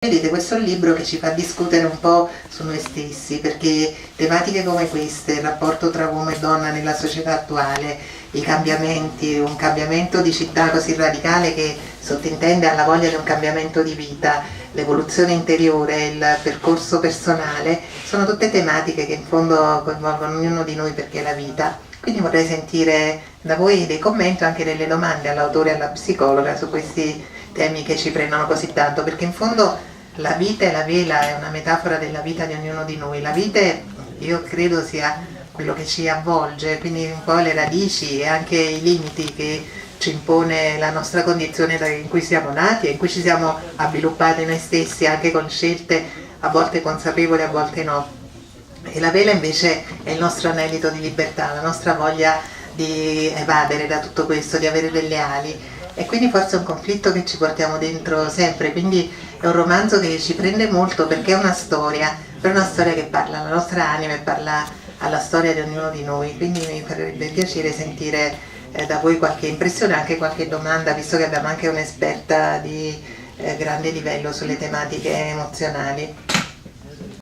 Vedete, questo è un libro che ci fa discutere un po' su noi stessi, perché tematiche come queste, il rapporto tra uomo e donna nella società attuale, i cambiamenti, un cambiamento di città così radicale che sottintende alla voglia di un cambiamento di vita, l'evoluzione interiore, il percorso personale, sono tutte tematiche che in fondo coinvolgono ognuno di noi perché è la vita. Quindi vorrei sentire da voi dei commenti o anche delle domande all'autore e alla psicologa su questi temi che ci prendono così tanto, perché in fondo la vite e la vela è una metafora della vita di ognuno di noi. La vite io credo sia quello che ci avvolge, quindi un po' le radici e anche i limiti che ci impone la nostra condizione in cui siamo nati e in cui ci siamo avviluppati noi stessi, anche con scelte a volte consapevoli, a volte no. E la vela invece è il nostro anelito di libertà, la nostra voglia di evadere da tutto questo, di avere delle ali. E quindi forse è un conflitto che ci portiamo dentro sempre, quindi è un romanzo che ci prende molto perché è una storia che parla alla nostra anima e parla alla storia di ognuno di noi, quindi mi farebbe piacere sentire da voi qualche impressione, anche qualche domanda, visto che abbiamo anche un'esperta di grande livello sulle tematiche emozionali.